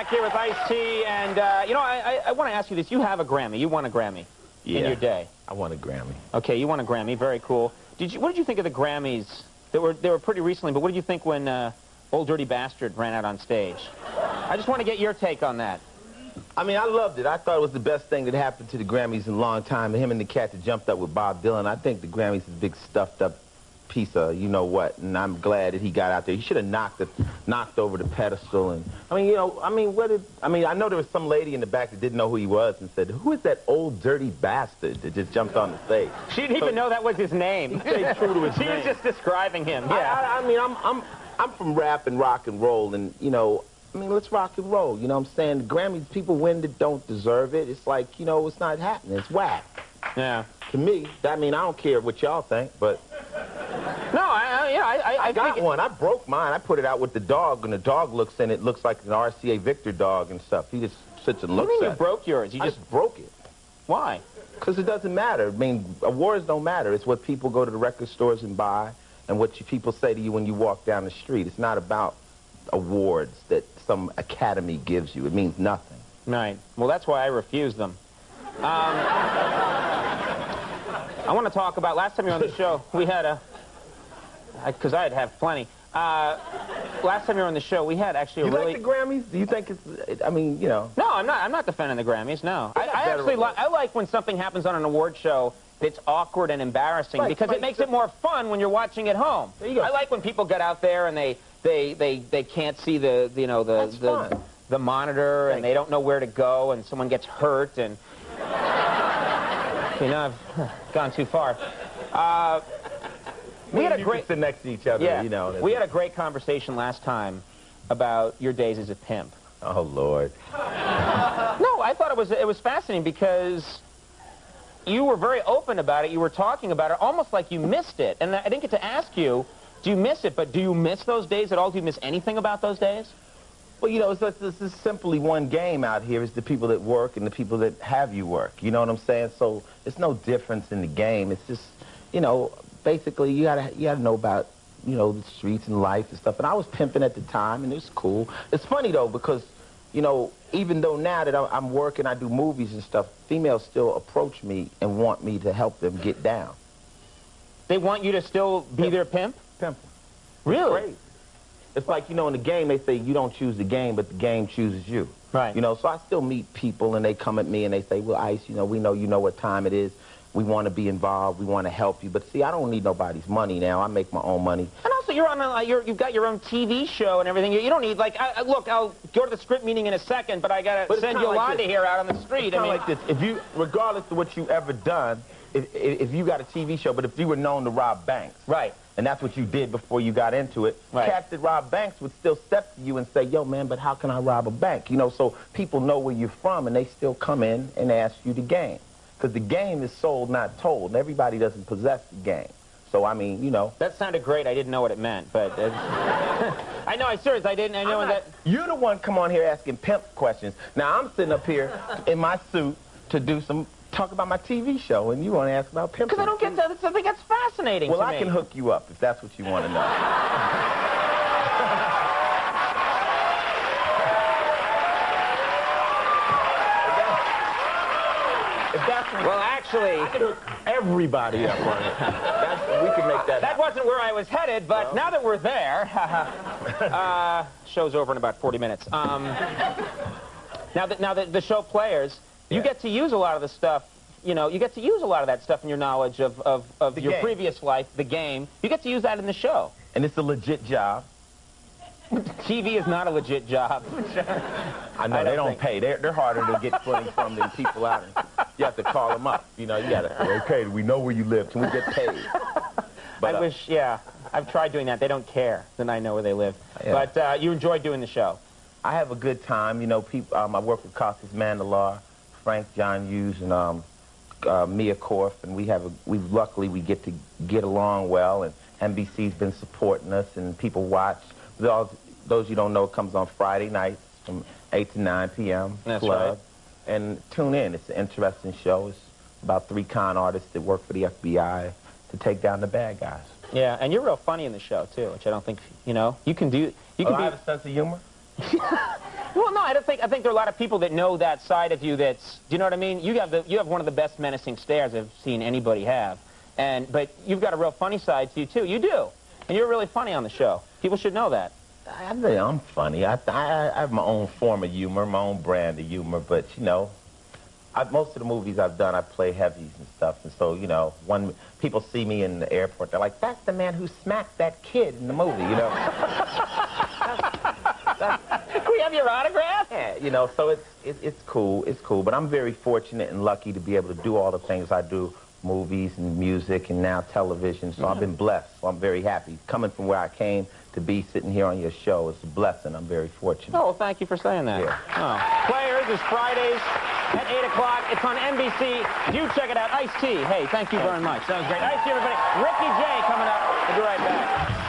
back here with Ice-T, and, you know, I want to ask you this. You have a Grammy. You won a Grammy in your day. I won a Grammy. Okay, you won a Grammy. Very cool. What did you think of the Grammys? They were pretty recently, but what did you think when Old Dirty Bastard ran out on stage? I just want to get your take on that. I mean, I loved it. I thought it was the best thing that happened to the Grammys in a long time. Him and the cat that jumped up with Bob Dylan. I think the Grammys is a big stuffed up piece of you-know-what, and I'm glad that he got out there. He should have knocked over the pedestal. And I mean, you know, I mean, I know there was some lady in the back that didn't know who he was and said, "Who is that old dirty bastard that just jumped on the stage?" She didn't even know that was his name. He stayed true to his name. She was just describing him. Yeah. I mean, I'm from rap and rock and roll, and you know, I mean, let's rock and roll. You know what I'm saying? The Grammys, people win that don't deserve it. It's like, you know, it's not happening. It's whack. Yeah. To me, I mean, I don't care what y'all think, but. No, I got one. I broke mine. I put it out with the dog, and the dog looks in it. Looks like an RCA Victor dog and stuff. He just sits and looks at it. What do you mean you broke yours? You just broke it. Why? Because it doesn't matter. I mean, awards don't matter. It's what people go to the record stores and buy, and what people say to you when you walk down the street. It's not about awards that some academy gives you. It means nothing. Right. Well, that's why I refuse them. I want to talk about, last time you were on the show, we had because I'd have plenty. Last time you were on the show, we had actually a really... You like the Grammys? Do you think it's, I mean, you know... No, I'm not defending the Grammys, no. I like when something happens on an award show that's awkward and embarrassing, because it makes it more fun when you're watching at home. There you go. I like when people get out there and they can't see the monitor, and they don't know where to go, and someone gets hurt, and... You know, I've gone too far. We had a great... sit next to each other, yeah, you know. We had a great conversation last time about your days as a pimp. Oh, Lord. No, I thought it was fascinating because you were very open about it. You were talking about it almost like you missed it. And I didn't get to ask you, do you miss it? But do you miss those days at all? Do you miss anything about those days? Well, you know, it's simply one game out here. It's the people that work and the people that have you work. You know what I'm saying? So it's no difference in the game. It's just, you know, basically you gotta know about, you know, the streets and life and stuff. And I was pimping at the time, and it was cool. It's funny though, because, you know, even though now that I'm working, I do movies and stuff, females still approach me and want me to help them get down. They want you to still be their pimp? Pimp. Really? Great. It's like, you know, in the game, they say you don't choose the game, but the game chooses you. Right. You know, so I still meet people, and they come at me, and they say, well, Ice, you know, we know you know what time it is. We want to be involved. We want to help you. But, see, I don't need nobody's money now. I make my own money. And also, you're on you've got your own TV show and everything. You don't need, like, look, I'll go to the script meeting in a second, but I got to send you a line to hear out on the street. It's like this. If you, regardless of what you've ever done, if you got a TV show, but if you were known to rob banks. Right. And that's what you did before you got into it. Right. Cats that rob banks would still step to you and say, yo, man, but how can I rob a bank? You know, so people know where you're from, and they still come in and ask you the game. Because the game is sold, not told, and everybody doesn't possess the game. So, I mean, you know. That sounded great. I didn't know what it meant, but... I know, I didn't. I know that... You're the one come on here asking pimp questions. Now, I'm sitting up here in my suit to do talk about my TV show, and you want to ask about pimp. Because I don't get that. That's something that's fascinating to me. Well, I can hook you up if that's what you want to know. Well, actually, I can hook everybody up on it. We can make that. That wasn't where I was headed, but now that we're there, show's over in about 40 minutes. Now that the show players, you get to use a lot of the stuff. You know, you get to use a lot of that stuff in your knowledge of your previous life, the game. You get to use that in the show. And it's a legit job. TV is not a legit job. I know, they don't pay. They're harder to get money from than people out. You have to call them up. You know, you got to, okay, we know where you live. Can we get paid? But, I wish, yeah. I've tried doing that. They don't care. Then I know where they live. Yeah. But you enjoy doing the show. I have a good time. You know, people. I work with Costas Mandelaar, Frank John Hughes, and Mia Korf, and luckily we get to get along well, and NBC's been supporting us, and people watch. Those you don't know, it comes on Friday nights from 8 to 9 p.m. That's Club. right. And tune in. It's an interesting show. It's about 3 con artists that work for the FBI to take down the bad guys. Yeah, and you're real funny in the show too, which I don't think, you know, you can do. I have a sense of humor. Well, no, I think there are a lot of people that know that side of you. That's, do you know what I mean? You have one of the best menacing stares I've seen anybody have, but you've got a real funny side to you too. You do, and you're really funny on the show. People should know that. I'm funny. I have my own form of humor, my own brand of humor, but you know, most of the movies I've done, I play heavies and stuff, and so, you know, when people see me in the airport, they're like, that's the man who smacked that kid in the movie, you know? Can we have your autograph? Yeah, you know, so it's cool, but I'm very fortunate and lucky to be able to do all the things I do, movies and music and now television, so I've been blessed, so I'm very happy. Coming from where I came to be sitting here on your show is a blessing. I'm very fortunate. Oh, well, thank you for saying that. Yeah. Oh. Players is Fridays at 8 o'clock. It's on NBC. Do check it out. Ice-T. Hey, thank you very much. That was great. Ice-T, everybody. Ricky Jay coming up. We'll be right back.